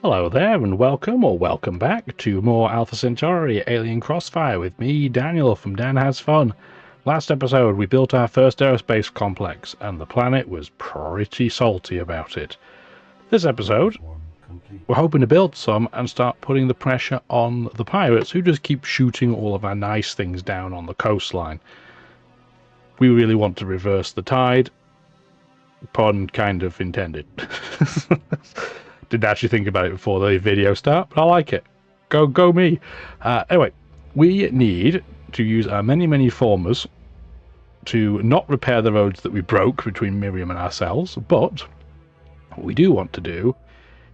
Hello there, and welcome or welcome back to more Alpha Centauri Alien Crossfire with me, Daniel, from Dan Has Fun. Last episode, we built our first aerospace complex, and the planet was pretty salty about it. This episode, we're hoping to build some and start putting the pressure on the pirates, who just keep shooting all of our nice things down on the coastline. We really want to reverse the tide. Pun kind of intended. Didn't actually think about it before the video start, but I like it. Go me. Anyway, we need to use our many formers to not repair the roads that we broke between Miriam and ourselves, but what we do want to do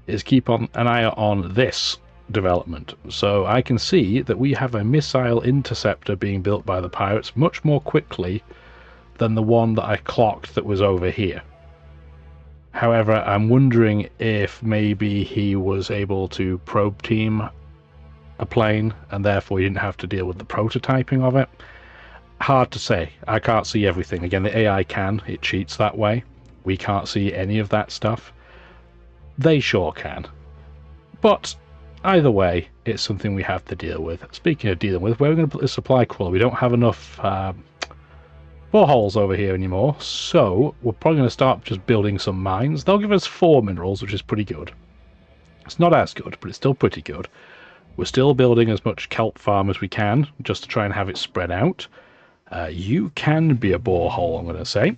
is keep an eye on this development. So I can see that we have a missile interceptor being built by the pirates much more quickly than the one that I clocked that was over here. However, I'm wondering if maybe he was able to probe team a plane and therefore he didn't have to deal with the prototyping of it. Hard to say. I can't see everything. Again, the AI can. It cheats that way. We can't see any of that stuff. They sure can. But either way, it's something we have to deal with. Speaking of dealing with, where are we going to put the supply crawler? We don't have enough boreholes over here anymore, so we're probably going to start just building some mines. They'll give us 4 minerals, which is pretty good. It's not as good, but it's still pretty good. We're still building as much kelp farm as we can, just to try and have it spread out. You can be a borehole, I'm going to say.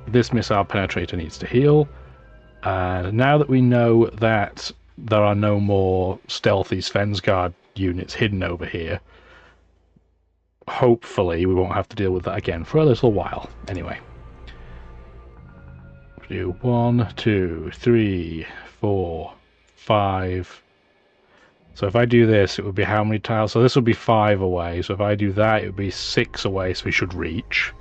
This missile penetrator needs to heal. And now that we know that there are no more stealthy Svensgaard units hidden over here, hopefully we won't have to deal with that again for a little while. Anyway, do 1, 2, 3, 4, 5. So if I do this, it would be how many tiles? So this would be 5 away. So if I do that, it would be 6 away. So we should reach.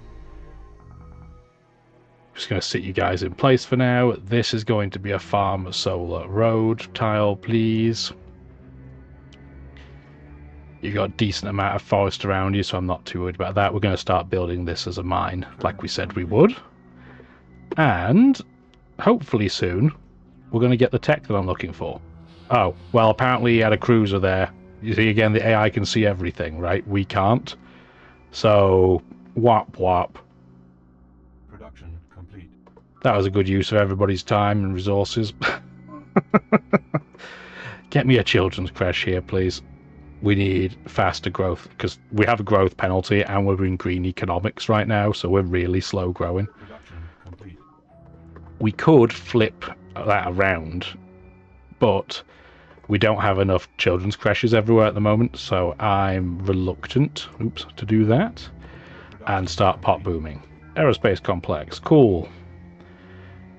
Just going to sit you guys in place for now. This is going to be a farm solar road tile, please. You've got a decent amount of forest around you, so I'm not too worried about that. We're going to start building this as a mine, like we said we would. And hopefully soon, we're going to get the tech that I'm looking for. Oh, well, apparently he had a cruiser there. You see, again, the AI can see everything, right? We can't. So, whop. Production complete. That was a good use of everybody's time and resources. Get me a children's crash here, please. We need faster growth because we have a growth penalty and we're in green economics right now, so we're really slow growing. Production complete. We could flip that around, but we don't have enough children's crashes everywhere at the moment, so I'm reluctant to do that and start pot booming. Aerospace complex, cool.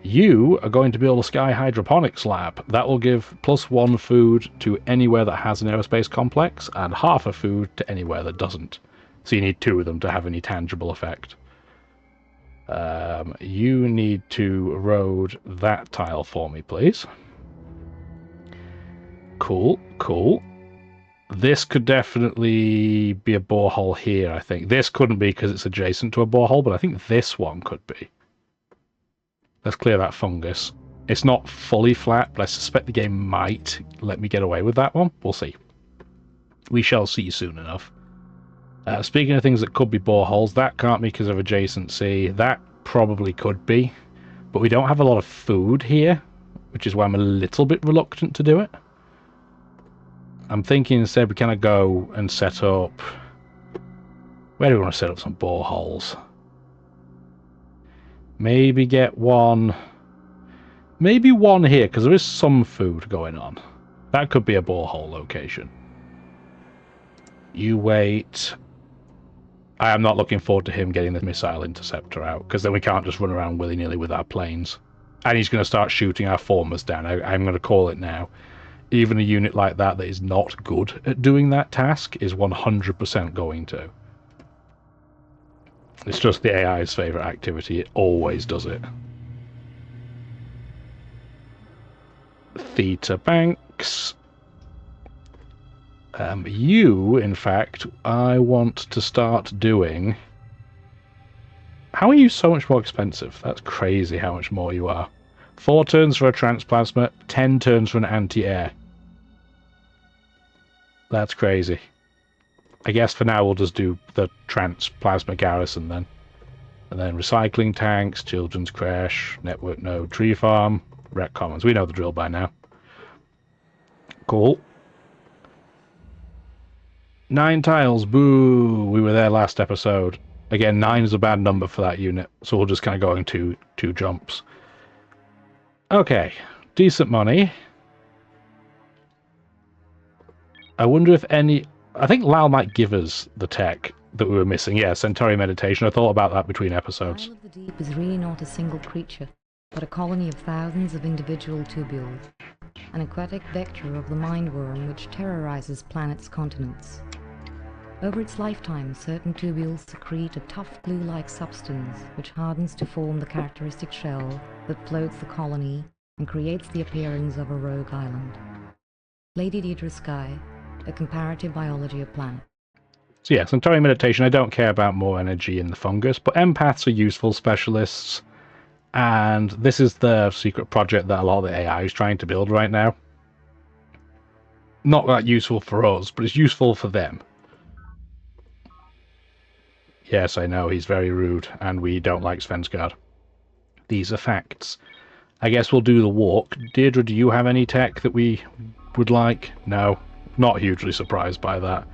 You are going to build a sky hydroponics lab. That will give +1 food to anywhere that has an aerospace complex and half a food to anywhere that doesn't. So you need 2 of them to have any tangible effect. You need to road that tile for me, please. Cool. This could definitely be a borehole here, I think. This couldn't be because it's adjacent to a borehole, but I think this one could be. Let's clear that fungus. It's not fully flat, but I suspect the game might let me get away with that one. We'll see. We shall see soon enough. Speaking of things that could be boreholes, that can't be because of adjacency. That probably could be. But we don't have a lot of food here, which is why I'm a little bit reluctant to do it. I'm thinking instead we kind of go and set up... Where do we want to set up some boreholes? Maybe get one... Maybe one here, because there is some food going on. That could be a borehole location. You wait. I am not looking forward to him getting the missile interceptor out, because then we can't just run around willy-nilly with our planes. And he's going to start shooting our formers down. I'm going to call it now. Even a unit like that is not good at doing that task is 100% going to. It's just the AI's favourite activity. It always does it. Theta Banks. You, in fact, I want to start doing... How are you so much more expensive? That's crazy how much more you are. 4 turns for a transplasma, 10 turns for an anti-air. That's crazy. I guess for now we'll just do the transplasma garrison then. And then recycling tanks, children's creche, network node, tree farm, rec commons. We know the drill by now. Cool. 9 tiles, boo! We were there last episode. Again, 9 is a bad number for that unit, so we'll just kind of go in two jumps. Okay, decent money. I wonder if any... I think Lal might give us the tech that we were missing. Yeah, Centauri meditation. I thought about that between episodes. The Isle of the Deep is really not a single creature, but a colony of thousands of individual tubules. An aquatic vector of the mindworm which terrorizes planets' continents. Over its lifetime, certain tubules secrete a tough glue-like substance which hardens to form the characteristic shell that floats the colony and creates the appearance of a rogue island. Lady Deidre Sky, a comparative biology of planets. So yeah, Centauri meditation, I don't care about more energy in the fungus, but empaths are useful specialists, and this is the secret project that a lot of the AI is trying to build right now. Not that useful for us, but it's useful for them. Yes, I know, he's very rude, and we don't like Svensgaard. These are facts. I guess we'll do the walk. Deirdre, do you have any tech that we would like? No. Not hugely surprised by that.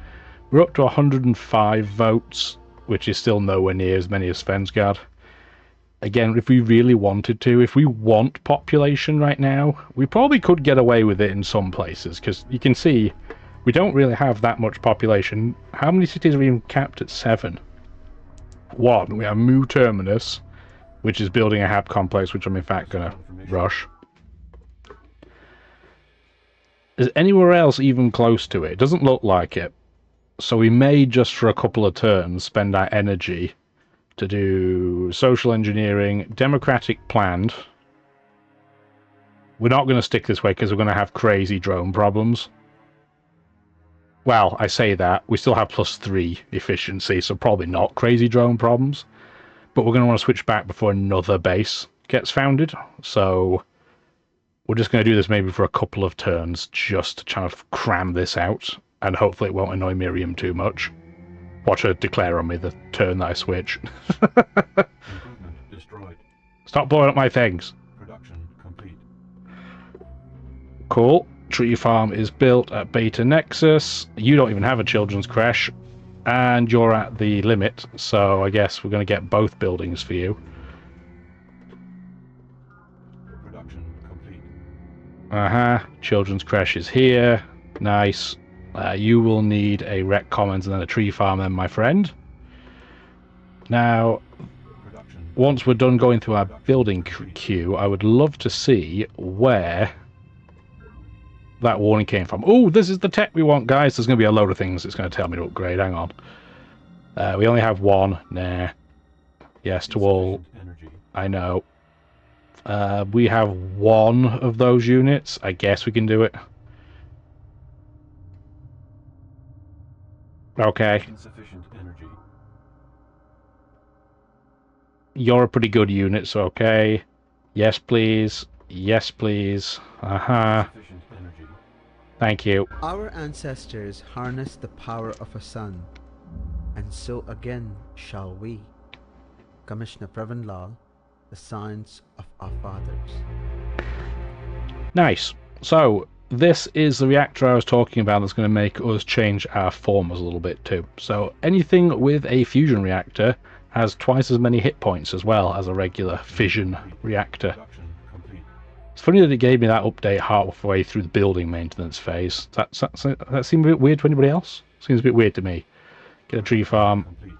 We're up to 105 votes, which is still nowhere near as many as Svensgaard. Again, if we really wanted to, if we want population right now, we probably could get away with it in some places, because you can see we don't really have that much population. How many cities are even capped at 7? 1. We have Mu Terminus, which is building a HAB complex, which I'm in fact going to rush. Is anywhere else even close to it? It doesn't look like it. So we may just for a couple of turns spend our energy to do social engineering, democratic planned. We're not going to stick this way because we're going to have crazy drone problems. Well, I say that. We still have +3 efficiency, so probably not crazy drone problems. But we're going to want to switch back before another base gets founded. So we're just going to do this maybe for a couple of turns just to try to cram this out. And hopefully it won't annoy Miriam too much. Watch her declare on me the turn that I switch. Improvement destroyed. Stop blowing up my things. Production complete. Cool. Tree farm is built at Beta Nexus. You don't even have a children's creche. And you're at the limit, so I guess we're going to get both buildings for you. Production complete. Children's creche is here. Nice. You will need a rec commons and then a tree farm then, my friend. Now, once we're done going through our building queue, I would love to see where that warning came from. Oh, this is the tech we want, guys. There's going to be a load of things it's going to tell me to upgrade. Hang on. We only have one. Nah. Yes to all. Energy. I know. We have one of those units. I guess we can do it. Okay. Insufficient energy. You're a pretty good unit, so okay. Yes, please. Yes, please. Sufficient energy. Thank you. Our ancestors harnessed the power of a sun, and so again shall we. Commissioner Prevanlal, the science of our fathers. Nice. So, this is the reactor I was talking about that's going to make us change our formers a little bit too. So, anything with a fusion reactor has twice as many hit points as well as a regular fission reactor. Production complete. It's funny that it gave me that update halfway through the building maintenance phase. That seemed a bit weird to anybody else? Seems a bit weird to me. Get a tree farm. Complete.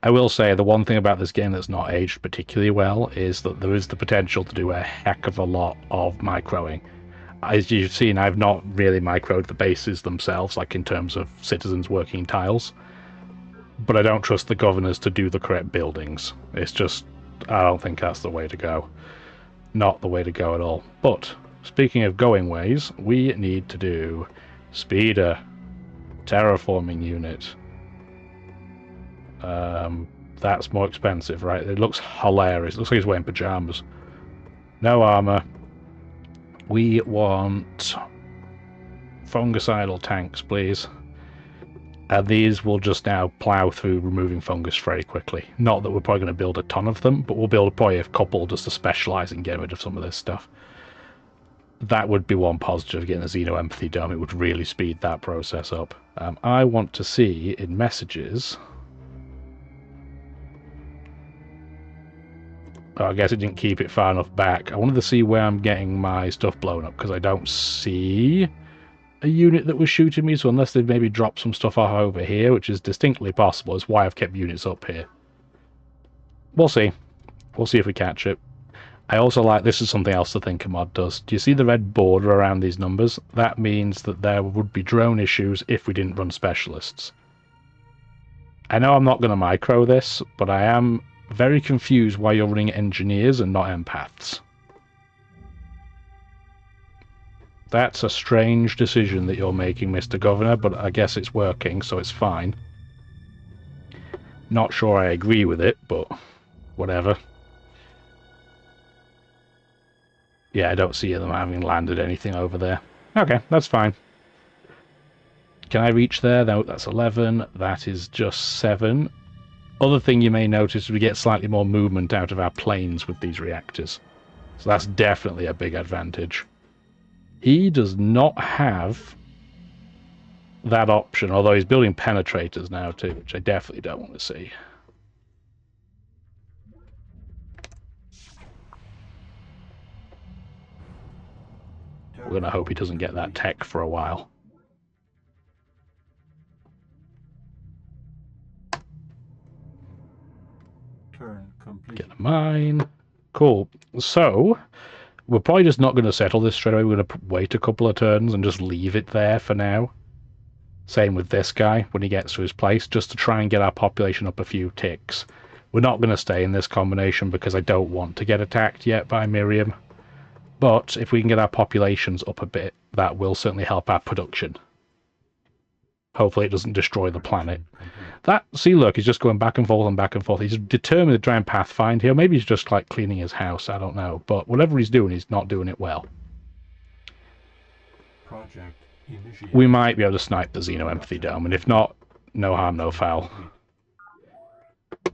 I will say the one thing about this game that's not aged particularly well is that there is the potential to do a heck of a lot of microing. As you've seen, I've not really microed the bases themselves, like in terms of citizens working tiles. But I don't trust the governors to do the correct buildings. It's just, I don't think that's the way to go. Not the way to go at all. But, speaking of going ways, we need to do Speeder, Terraforming Unit, That's more expensive, right? It looks hilarious. It looks like he's wearing pajamas. No armor. We want fungicidal tanks, please. And these will just now plow through removing fungus very quickly. Not that we're probably going to build a ton of them, but we'll build probably a couple just to specialize in getting rid of some of this stuff. That would be one positive, getting a xeno-empathy dome. It would really speed that process up. I want to see in messages... Oh, I guess it didn't keep it far enough back. I wanted to see where I'm getting my stuff blown up, because I don't see a unit that was shooting me, so unless they've maybe dropped some stuff off over here, which is distinctly possible, is why I've kept units up here. We'll see. We'll see if we catch it. I also like, this is something else the Thinker mod does. Do you see the red border around these numbers? That means that there would be drone issues if we didn't run specialists. I know I'm not going to micro this, but I am very confused why you're running engineers and not empaths. That's a strange decision that you're making, Mr. Governor, but I guess it's working, so it's fine. Not sure I agree with it, but whatever. Yeah, I don't see them having landed anything over there. Okay, that's fine. Can I reach there? No, that's 11. That is just 7. Other thing you may notice is we get slightly more movement out of our planes with these reactors. So that's definitely a big advantage. He does not have that option, although he's building penetrators now too, which I definitely don't want to see. We're going to hope he doesn't get that tech for a while. Turn complete. Get a mine. Cool. So, we're probably just not going to settle this straight away. We're going to wait a couple of turns and just leave it there for now. Same with this guy when he gets to his place, just to try and get our population up a few ticks. We're not going to stay in this combination because I don't want to get attacked yet by Miriam. But if we can get our populations up a bit, that will certainly help our production. Hopefully it doesn't destroy the planet. That, see, look, he's just going back and forth and back and forth. He's determined to try and pathfind here. Maybe he's just like cleaning his house, I don't know. But whatever he's doing, he's not doing it well. Project initiated. We might be able to snipe the xeno-empathy dome, and if not, no harm, no foul.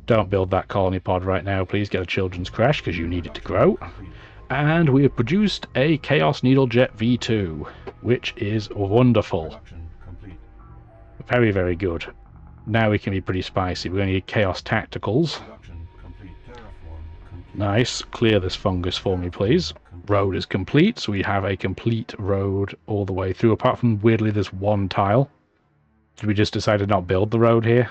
Don't build that colony pod right now, please. Get a children's crash, because you need it to grow. And we have produced a Chaos Needlejet V2, which is wonderful. Production complete. Very, very good. Now we can be pretty spicy. We're going to need Chaos Tacticals. Production complete. Terraform complete. Nice. Clear this fungus for me, please. Road is complete, so we have a complete road all the way through, apart from, weirdly, this one tile. Did we just decide to not build the road here?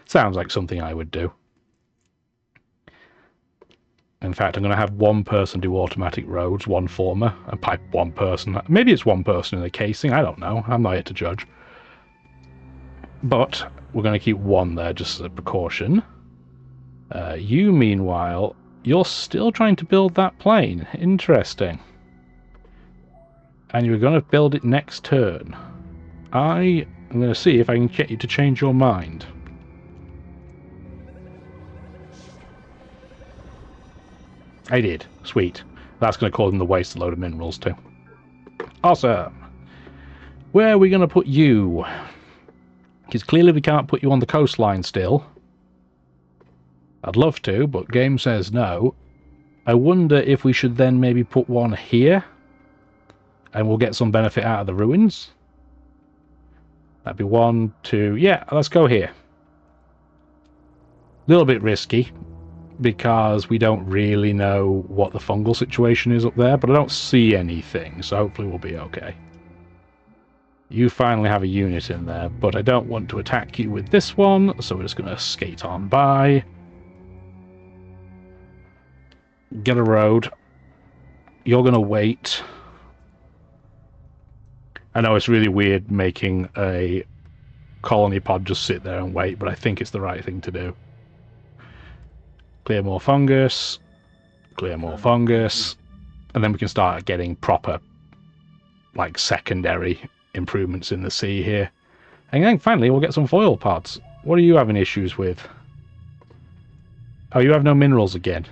Sounds like something I would do. In fact, I'm going to have one person do automatic roads, one former, and pipe one person. Maybe it's one person in the casing, I don't know. I'm not here to judge. But we're going to keep one there just as a precaution. You, meanwhile, you're still trying to build that plane. Interesting. And you're going to build it next turn. I am going to see if I can get you to change your mind. I did. Sweet. That's going to cause them to waste a load of minerals too. Awesome. Where are we going to put you? Because clearly we can't put you on the coastline still. I'd love to, but game says no. I wonder if we should then maybe put one here. And we'll get some benefit out of the ruins. That'd be 1, 2... Yeah, let's go here. A little bit risky, because we don't really know what the fungal situation is up there, but I don't see anything, so hopefully we'll be okay. You finally have a unit in there, but I don't want to attack you with this one, so we're just going to skate on by. Get a road. You're going to wait. I know it's really weird making a colony pod just sit there and wait, but I think it's the right thing to do. Clear more fungus, clear more fungus, and then we can start getting proper, like, secondary improvements in the sea here. And then finally we'll get some foil pods. What are you having issues with? Oh, you have no minerals again.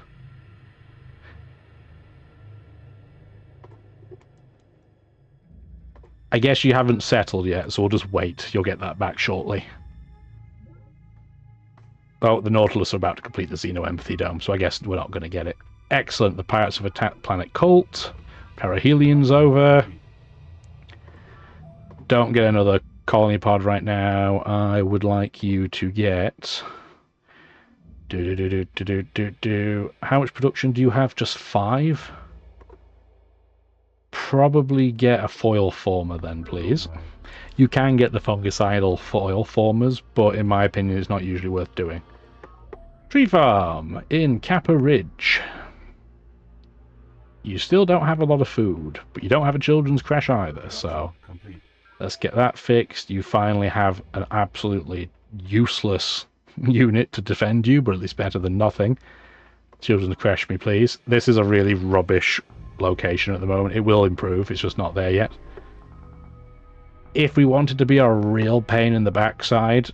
I guess you haven't settled yet, so we'll just wait. You'll get that back shortly. Oh, the Nautilus are about to complete the Xeno-Empathy Dome, so I guess we're not going to get it. Excellent. The Pirates of Attack Planet Cult. Perihelion's over. Don't get another colony pod right now. I would like you to get... How much production do you have? Just 5? Probably get a foil former then, please. You can get the fungicidal foil formers, but in my opinion it's not usually worth doing. Tree farm in Kappa Ridge. You still don't have a lot of food, but you don't have a children's creche either, so let's get that fixed. You finally have an absolutely useless unit to defend you, but at least better than nothing. Children's creche me, please. This is a really rubbish location at the moment. It will improve, it's just not there yet. If we wanted to be a real pain in the backside,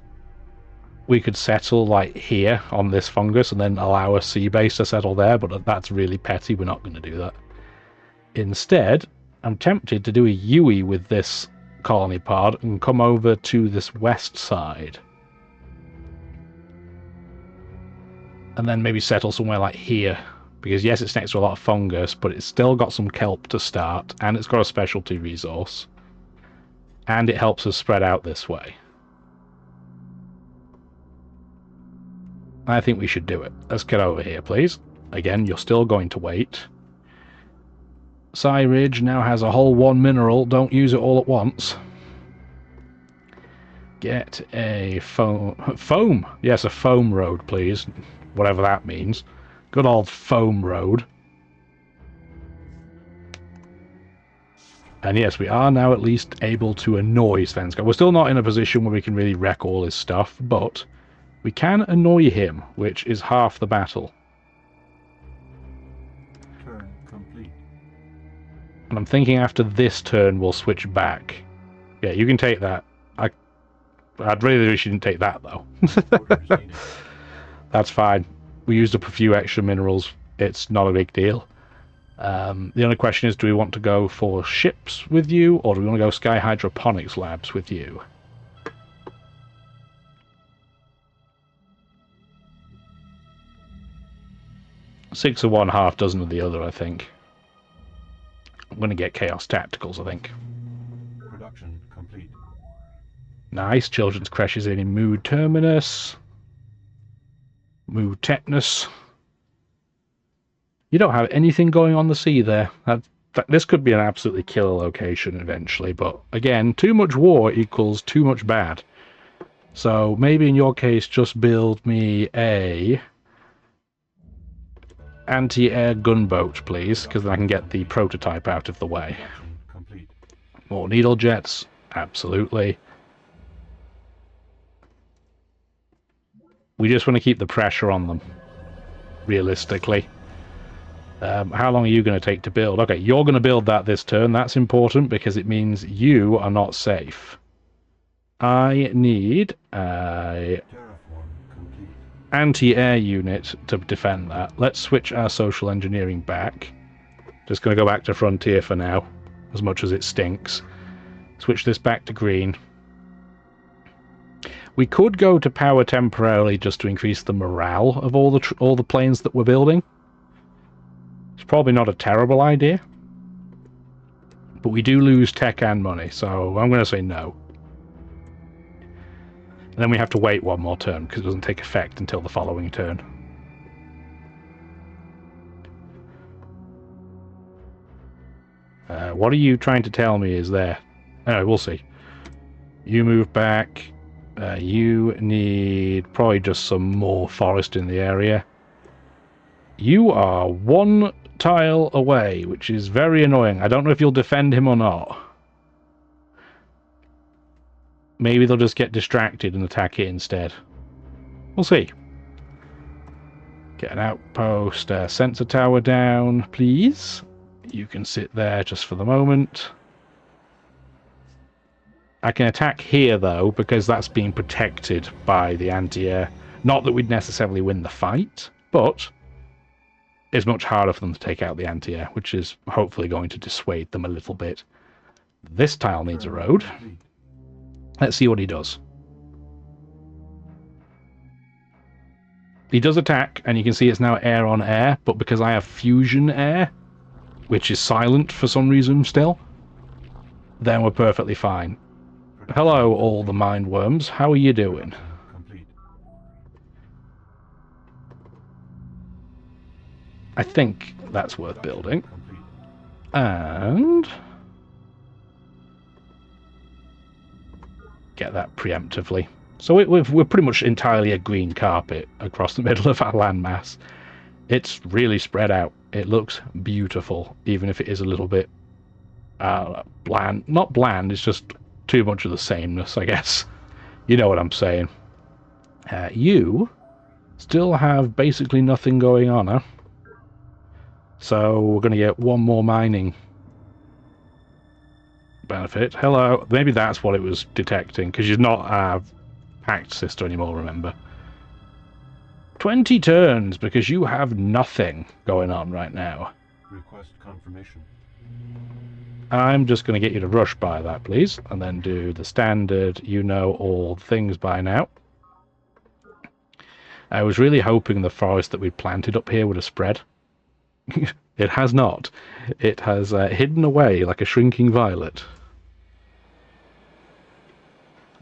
we could settle like here on this fungus and then allow a sea base to settle there, but that's really petty. We're not going to do that. Instead, I'm tempted to do a Yui with this colony pod and come over to this west side. And then maybe settle somewhere like here. Because yes, it's next to a lot of fungus, but it's still got some kelp to start, and it's got a specialty resource. And it helps us spread out this way. I think we should do it. Let's get over here, please. Again, you're still going to wait. Psy Ridge now has a whole 1 mineral. Don't use it all at once. Get a foam. Yes, a foam road, please. Whatever that means. Good old foam road. And yes, we are now at least able to annoy Svenska. We're still not in a position where we can really wreck all his stuff, but we can annoy him, which is half the battle. Turn complete. And I'm thinking after this turn we'll switch back. Yeah, you can take that. I'd really wish you didn't take that, though. That's fine. We used up a few extra minerals. It's not a big deal. The only question is, do we want to go for ships with you, or do we want to go Sky Hydroponics Labs with you? Six of one, half dozen of the other, I think. I'm going to get Chaos Tacticals, I think. Production complete. Nice. Children's Creche is in Mood Terminus. Mood Tetanus. You don't have anything going on the sea there. This could be an absolutely killer location eventually, but again, too much war equals too much bad. So maybe in your case, just build me a anti-air gunboat, please, because then I can get the prototype out of the way. Complete. More needle jets, absolutely. We just want to keep the pressure on them, realistically. How long are you going to take to build? Okay, you're going to build that this turn. That's important because it means you are not safe. I need a anti-air unit to defend that. Let's switch our social engineering back. Just going to go back to Frontier for now, as much as it stinks. Switch this back to green. We could go to power temporarily just to increase the morale of all the planes that we're building. It's probably not a terrible idea, but we do lose tech and money, so I'm going to say no. And then we have to wait one more turn because it doesn't take effect until the following turn. What are you trying to tell me is there? Anyway, we'll see. You move back. You need probably just some more forest in the area. You are 1 tile away, which is very annoying. I don't know if you'll defend him or not. Maybe they'll just get distracted and attack it instead. We'll see. Get an outpost sensor tower down, please. You can sit there just for the moment. I can attack here, though, because that's being protected by the anti-air. Not that we'd necessarily win the fight, but it's much harder for them to take out the anti-air, which is hopefully going to dissuade them a little bit. This tile needs a road. Complete. Let's see what he does. He does attack, and you can see it's now air on air, but because I have fusion air, which is silent for some reason still, then we're perfectly fine. Hello, all the mind worms. How are you doing? Complete. I think that's worth building. Complete. And get that preemptively. So we're pretty much entirely a green carpet across the middle of our landmass. It's really spread out. It looks beautiful, even if it is a little bit bland. Not bland, it's just too much of the sameness, I guess. You know what I'm saying. You still have basically nothing going on, huh? So we're going to get one more mining benefit. Hello. Maybe that's what it was detecting, because she's not a pact sister anymore, remember. 20 turns, because you have nothing going on right now. Request confirmation. I'm just going to get you to rush by that, please, and then do the standard, you know all things by now. I was really hoping the forest that we'd planted up here would have spread. It has not. It has hidden away like a shrinking violet.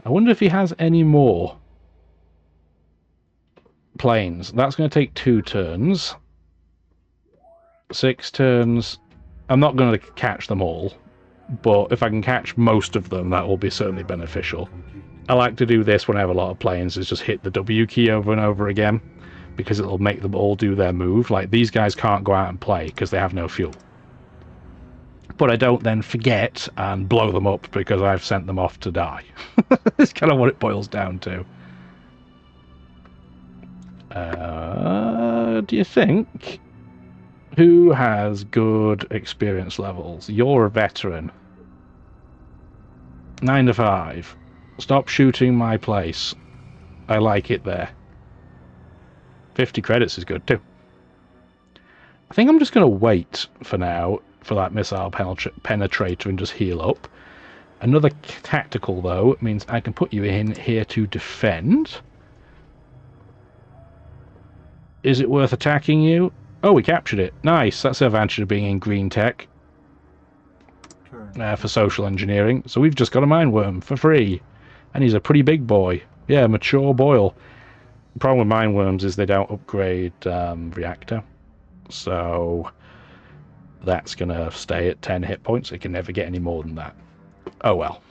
I wonder if he has any more planes. That's going to take 2 turns. 6 turns. I'm not going to catch them all, but if I can catch most of them, that will be certainly beneficial. Complete. I like to do this when I have a lot of planes, is just hit the W key over and over again, because it'll make them all do their move. Like, these guys can't go out and play because they have no fuel. But I don't then forget and blow them up because I've sent them off to die. It's kind of what it boils down to. Do you think? Who has good experience levels? You're a veteran. 9 to 5. Stop shooting my place. I like it there. 50 credits is good too. I think I'm just going to wait for now for that missile penetrator and just heal up. Another tactical, though, means I can put you in here to defend. Is it worth attacking you? Oh, we captured it. Nice. That's the advantage of being in green tech Turn. for social engineering. So we've just got a mine worm for free. And he's a pretty big boy. Yeah, mature boil. The problem with mine worms is they don't upgrade reactor. So that's going to stay at 10 hit points. It can never get any more than that. Oh well.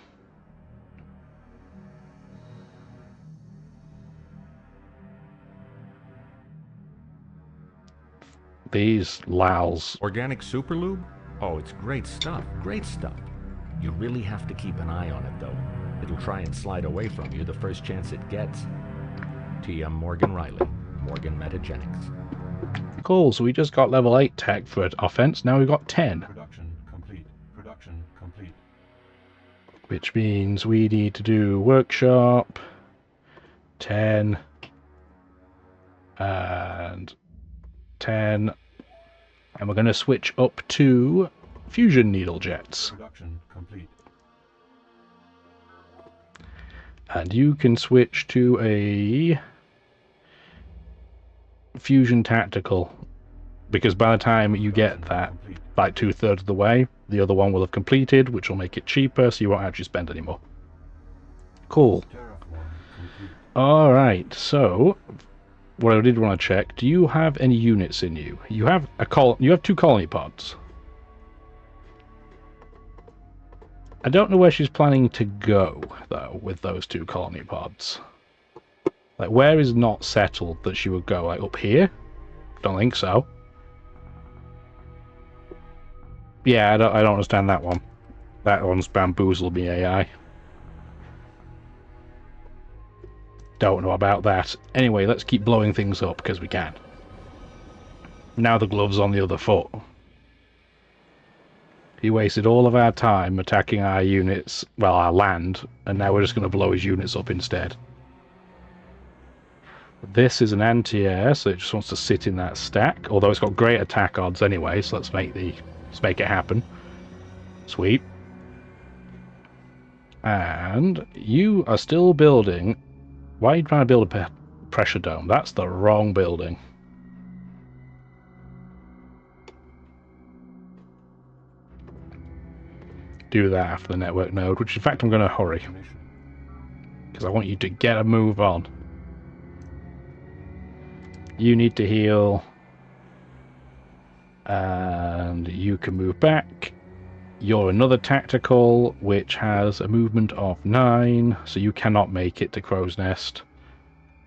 These lals. Organic superlube? Oh, it's great stuff. Great stuff. You really have to keep an eye on it, though. It'll try and slide away from you the first chance it gets. T.M. Morgan Riley, Morgan Metagenics. Cool, so we just got level 8 tech for offense. Now we've got 10. Production complete. Production complete. Which means we need to do workshop 10 and 10, and we're going to switch up to fusion needle jets. Production complete. And you can switch to a fusion tactical, because by the time you get that, Complete. like 2/3 of the way, the other one will have completed, which will make it cheaper, so you won't actually spend any more. Cool. Terraform complete. Alright, so what I did want to check, do you have any units in you? You have you have 2 colony pods. I don't know where she's planning to go, though, with those 2 colony pods. Like, where is not settled that she would go? Like, up here? Don't think so. Yeah, I don't understand that one. That one's bamboozled me, AI. Don't know about that. Anyway, let's keep blowing things up, because we can. Now the glove's on the other foot. He wasted all of our time attacking our units, well, our land, and now we're just going to blow his units up instead. This is an anti-air, so it just wants to sit in that stack, although it's got great attack odds anyway, so let's make it happen. Sweet. And you are still building... Why are you trying to build a pressure dome? That's the wrong building. Do that after the network node, which in fact I'm going to hurry. Because I want you to get a move on. You need to heal. And you can move back. You're another tactical, which has a movement of 9, so you cannot make it to Crow's Nest.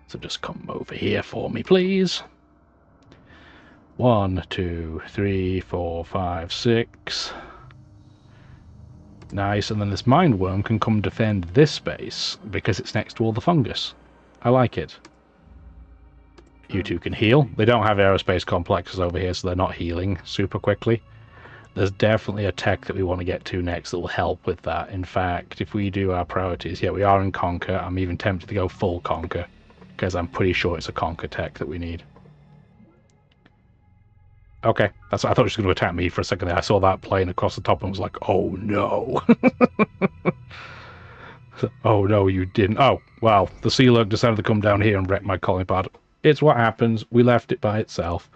So just come over here for me, please. 1, 2, 3, 4, 5, 6. Nice, and then this Mindworm can come defend this space because it's next to all the fungus. I like it. You two can heal. They don't have aerospace complexes over here, so they're not healing super quickly. There's definitely a tech that we want to get to next that will help with that. In fact, if we do our priorities, yeah, we are in Conquer. I'm even tempted to go full Conquer, because I'm pretty sure it's a Conquer tech that we need. Okay, that's. I thought it was going to attack me for a second there. I saw that plane across the top and was like, oh no. Oh no, you didn't. Oh, wow, the Sea Lurk decided to come down here and wreck my colony pod. It's what happens. We left it by itself.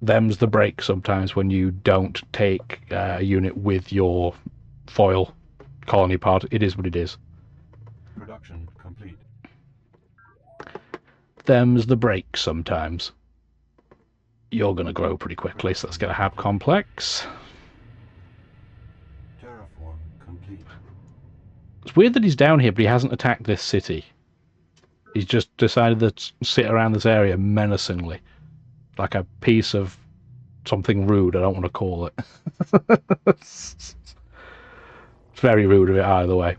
Them's the break sometimes when you don't take a unit with your foil colony pod. It is what it is. Production complete. Them's the break sometimes. You're going to grow pretty quickly, so let's get a hab complex. Terraform complete. It's weird that he's down here, but he hasn't attacked this city. He's just decided to sit around this area menacingly. Like a piece of something rude, I don't want to call it. It's very rude of it either way.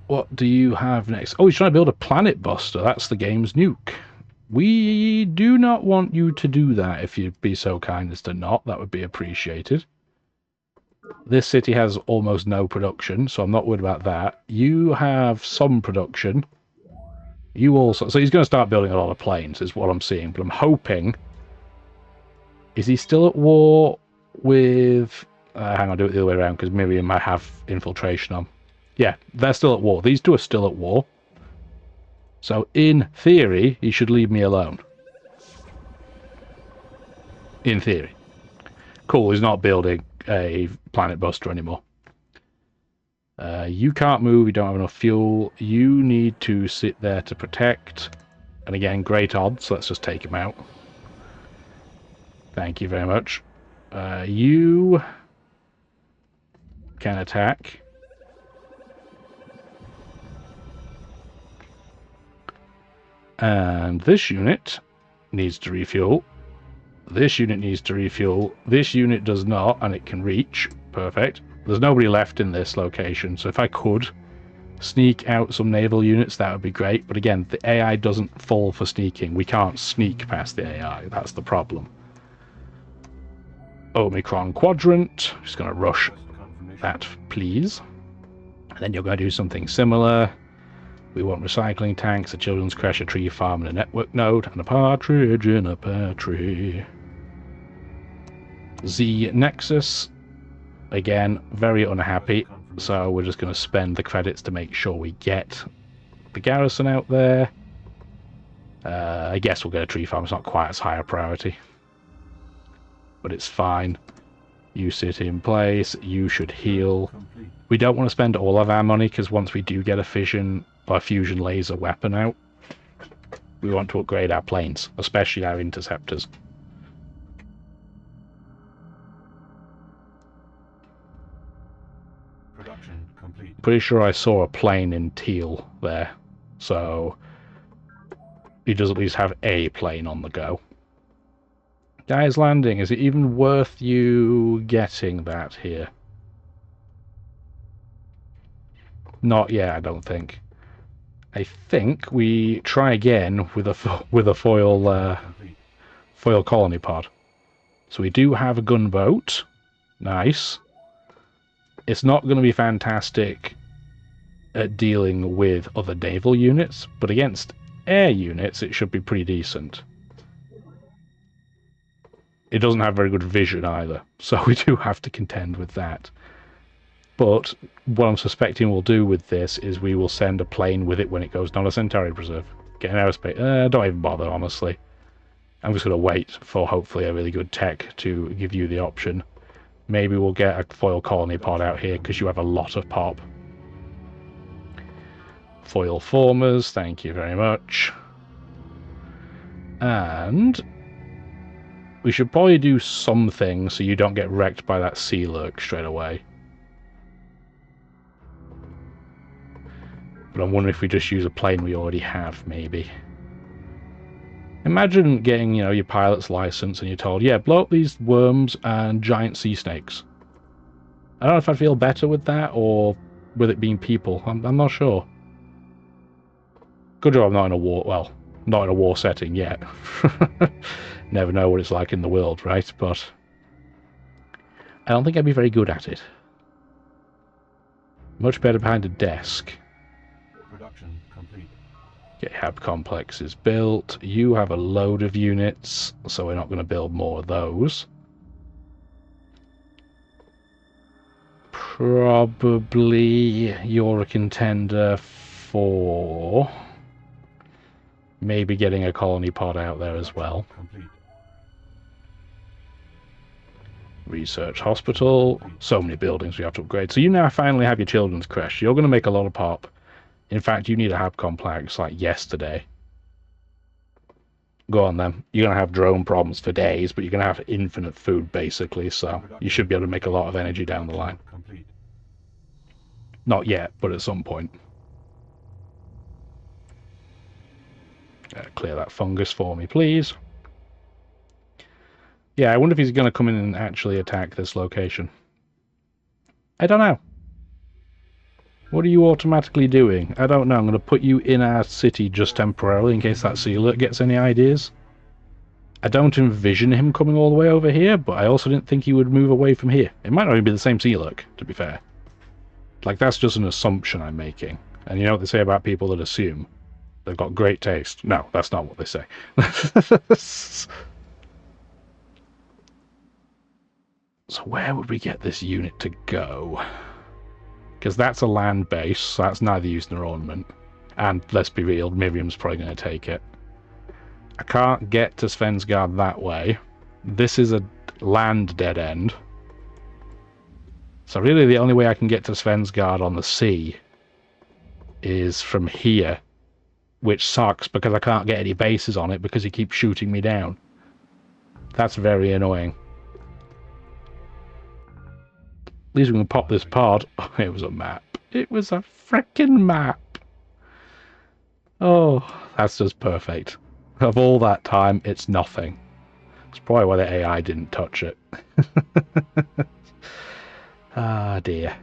What do you have next? Oh, he's trying to build a planet buster. That's the game's nuke. We do not want you to do that, if you'd be so kind as to not. That would be appreciated. This city has almost no production, so I'm not worried about that. You have some production. You also... So he's going to start building a lot of planes, is what I'm seeing. But I'm hoping... Is he still at war with... hang on, I'll do it the other way around, because Miriam might have infiltration on. Yeah, they're still at war. These two are still at war. So, in theory, he should leave me alone. In theory. Cool, he's not building a planet buster anymore. You can't move, you don't have enough fuel. You need to sit there to protect. And again, great odds, so let's just take him out. Thank you very much. You can attack. And this unit needs to refuel. This unit needs to refuel. This unit does not, and it can reach. Perfect. There's nobody left in this location, so if I could sneak out some naval units, that would be great. But again, the AI doesn't fall for sneaking. We can't sneak past the AI. That's the problem. Omicron Quadrant. Just going to rush that, please. And then you're going to do something similar. We want recycling tanks, a children's creche, a tree farm, and a network node, and a partridge in a pear tree. Z-Nexus. Again, very unhappy, so we're just going to spend the credits to make sure we get the garrison out there. I guess we'll get a tree farm. It's not quite as high a priority, but it's fine. You sit in place. You should heal. We don't want to spend all of our money, because once we do get a fission or fusion laser weapon out, we want to upgrade our planes, especially our interceptors. Production complete. Pretty sure I saw a plane in teal there, so he does at least have a plane on the go. Guys landing, is it even worth you getting that here? Not yet, I don't think. I think we try again with a foil colony pod. So we do have a gunboat. Nice. It's not going to be fantastic at dealing with other naval units, but against air units it should be pretty decent. It doesn't have very good vision either, so we do have to contend with that. But what I'm suspecting we'll do with this is we will send a plane with it when it goes down a Centauri preserve. Get an aerospace... don't even bother, honestly. I'm just going to wait for hopefully a really good tech to give you the option. Maybe we'll get a foil colony pod out here because you have a lot of pop. Foil formers, thank you very much. And we should probably do something so you don't get wrecked by that sea lurk straight away. But I'm wondering if we just use a plane we already have, maybe. Imagine getting, you know, your pilot's license and you're told, yeah, blow up these worms and giant sea snakes. I don't know if I'd feel better with that or with it being people. I'm not sure. Good job I'm not in a war, well, not in a war setting yet. Never know what it's like in the world, right? But I don't think I'd be very good at it. Much better behind a desk. Production complete. Get hab complexes built. You have a load of units, so we're not going to build more of those. Probably you're a contender for maybe getting a colony pod out there as well. Complete. Research hospital. So many buildings we have to upgrade. So you now finally have your children's creche. You're going to make a lot of pop. In fact, you need a hab complex like yesterday. Go on then. You're going to have drone problems for days, but you're going to have infinite food basically, so you should be able to make a lot of energy down the line. Complete. Not yet, but at some point. Clear that fungus for me, please. Yeah, I wonder if he's going to come in and actually attack this location. I don't know. What are you automatically doing? I don't know. I'm going to put you in our city just temporarily in case that sea alert gets any ideas. I don't envision him coming all the way over here, but I also didn't think he would move away from here. It might not even be the same sea alert, to be fair. Like, that's just an assumption I'm making. And you know what they say about people that assume? They've got great taste. No, that's not what they say. So where would we get this unit to go? Because that's a land base, so that's neither use nor ornament. And let's be real, Miriam's probably going to take it. I can't get to Svensgard that way. This is a land dead end. So really the only way I can get to Svensgard on the sea is from here. Which sucks because I can't get any bases on it because he keeps shooting me down. That's very annoying. At least we can pop this pod. Oh, it was a map. It was a frickin' map. Oh, that's just perfect. Of all that time, it's nothing. It's probably why the AI didn't touch it. Ah, dear.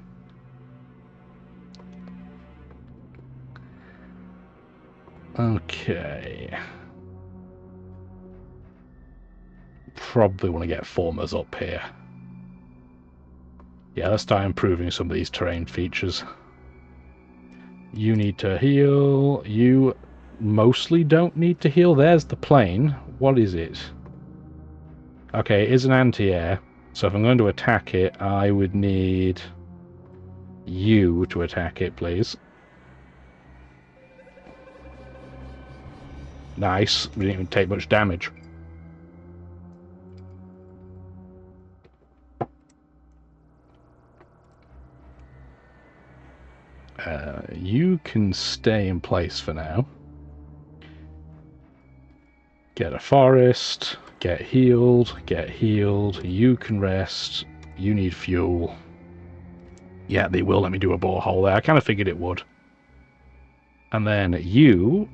Okay. Probably want to get formers up here. Yeah, let's start improving some of these terrain features. You need to heal. You mostly don't need to heal. There's the plane. What is it? Okay, it is an anti-air. So if I'm going to attack it, I would need you to attack it, please. Nice. We didn't even take much damage. You can stay in place for now. Get a forest. Get healed. Get healed. You can rest. You need fuel. Yeah, they will let me do a borehole there. I kind of figured it would. And then you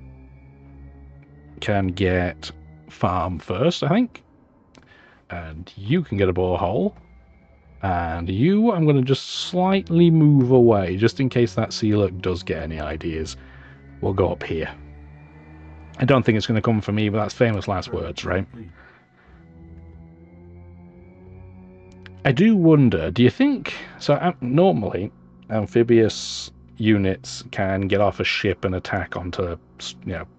can get farm first, I think. And you can get a borehole. And you, I'm going to just slightly move away, just in case that sea alert does get any ideas. We'll go up here. I don't think it's going to come from me, but that's famous last words, right? I do wonder, do you think... So normally, amphibious units can get off a ship and attack onto,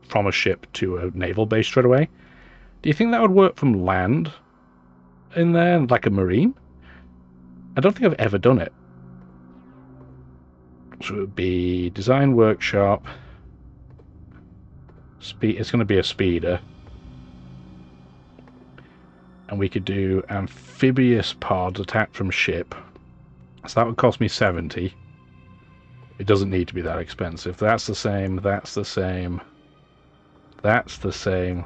from a ship to a naval base straight away. Do you think that would work from land in there, like a marine? I don't think I've ever done it. So it would be design workshop. It's going to be a speeder. And we could do amphibious pods attack from ship. So that would cost me 70. It doesn't need to be that expensive. That's the same, that's the same. That's the same.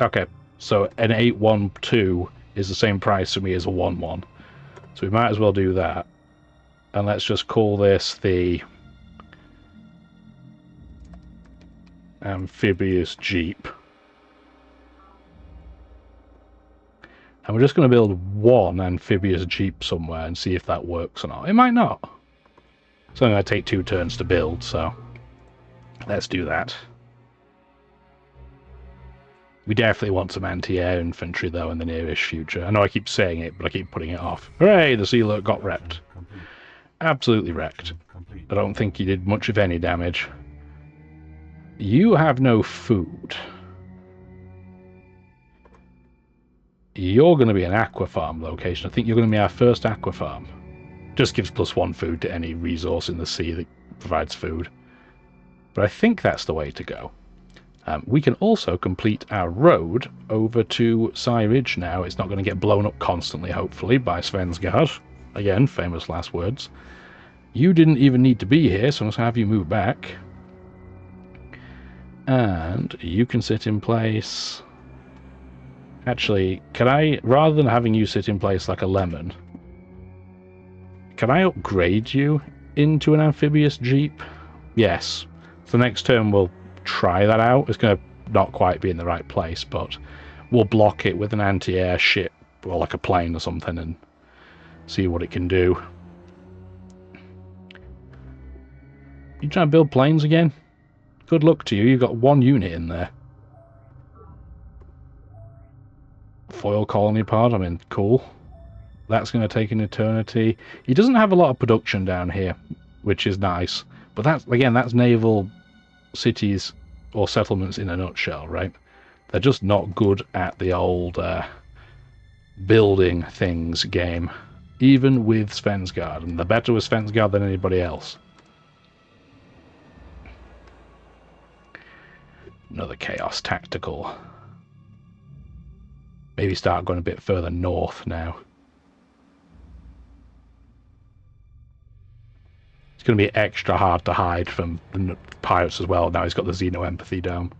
Okay, so an 812 is the same price to me as a 11. So we might as well do that. And let's just call this the amphibious jeep. And we're just going to build one amphibious jeep somewhere and see if that works or not. It might not. It's only going to take 2 turns to build, so let's do that. We definitely want some anti-air infantry, though, in the nearest future. I know I keep saying it, but I keep putting it off. Hooray, the Sea Alert got wrecked. Absolutely wrecked. I don't think he did much of any damage. You have no food. You're going to be an aqua farm location. I think you're going to be our first aqua farm. Just gives +1 food to any resource in the sea that provides food. But I think that's the way to go. We can also complete our road over to Psy Ridge now. It's not going to get blown up constantly, hopefully, by Svensgard. Again, famous last words. You didn't even need to be here, so I'm going to have you move back. And you can sit in place... Actually, can I, rather than having you sit in place like a lemon, can I upgrade you into an amphibious jeep? Yes. So next turn we'll try that out. It's going to not quite be in the right place, but we'll block it with an anti-air ship, or like a plane or something, and see what it can do. You trying to build planes again? Good luck to you. You've got 1 unit in there. Foil colony pod, I mean, cool. That's going to take an eternity. He doesn't have a lot of production down here, which is nice. But that's, again, that's naval cities or settlements in a nutshell, right? They're just not good at the old building things game, even with Svensgard. And they're better with Svensgard than anybody else. Another Chaos Tactical. Maybe start going a bit further north now. It's going to be extra hard to hide from the pirates as well. Now he's got the Xeno-Empathy Dome.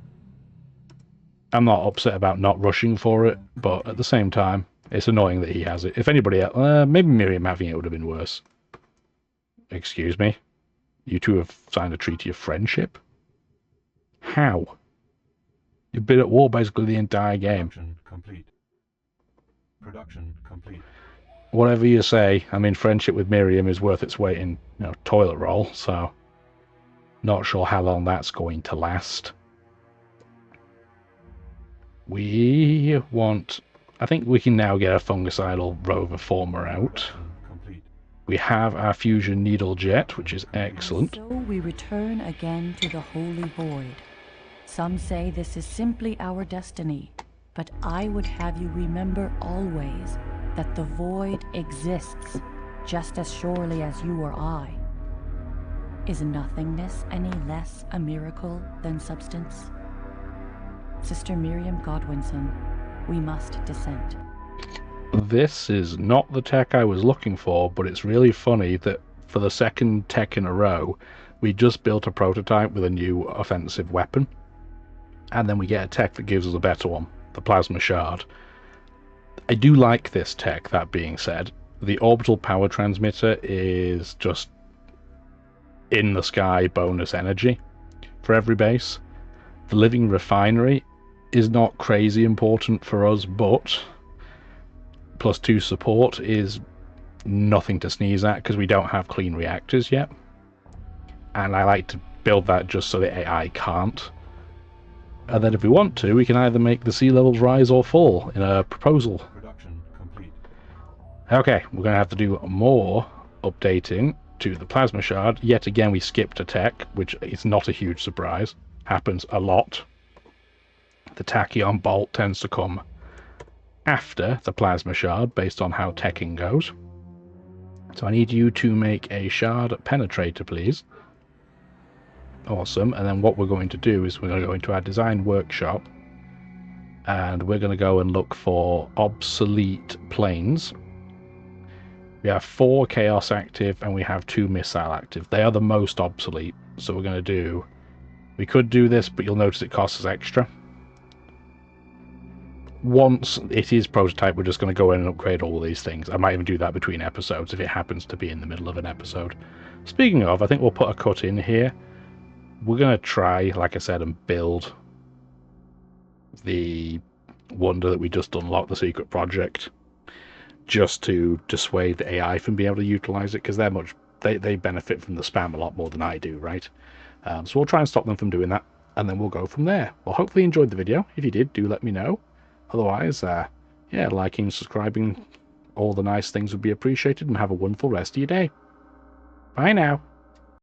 I'm not upset about not rushing for it, but at the same time, it's annoying that he has it. If anybody else... maybe Miriam having it would have been worse. Excuse me? You two have signed a treaty of friendship? How? You've been at war basically the entire game. Production complete. Production complete. Whatever you say, I mean, friendship with Miriam is worth its weight in, toilet roll, so not sure how long that's going to last. We want... I think we can now get a fungicidal rover former out. Complete. We have our fusion needle jet, which is excellent. So we return again to the Holy Void. Some say this is simply our destiny, but I would have you remember always that the Void exists, just as surely as you or I. Is nothingness any less a miracle than substance? Sister Miriam Godwinson, we must descend. This is not the tech I was looking for, but it's really funny that for the second tech in a row, we just built a prototype with a new offensive weapon. And then we get a tech that gives us a better one, the plasma shard. I do like this tech, that being said. The orbital power transmitter is just in the sky bonus energy for every base. The living refinery is not crazy important for us, but +2 support is nothing to sneeze at because we don't have clean reactors yet. And I like to build that just so the AI can't. And then if we want to, we can either make the sea levels rise or fall in a proposal. Production complete. Okay, we're going to have to do more updating to the plasma shard. Yet again, we skipped a tech, which is not a huge surprise. Happens a lot. The tachyon bolt tends to come after the plasma shard, based on how teching goes. So I need you to make a shard penetrator, please. Awesome. And then what we're going to do is we're going to go into our design workshop, and we're going to go and look for obsolete planes. We have 4 chaos active and we have 2 missile active. They are the most obsolete. So we're going to do... We could do this, but you'll notice it costs us extra. Once it is prototype, we're just going to go in and upgrade all these things. I might even do that between episodes if it happens to be in the middle of an episode. Speaking of, I think we'll put a cut in here. We're going to try, like I said, and build the wonder that we just unlocked, the secret project, just to dissuade the AI from being able to utilize it, because they benefit from the spam a lot more than I do, right? So we'll try and stop them from doing that, and then we'll go from there. Well, hopefully you enjoyed the video. If you did, do let me know. Otherwise, yeah, liking, subscribing, all the nice things would be appreciated, and have a wonderful rest of your day. Bye now.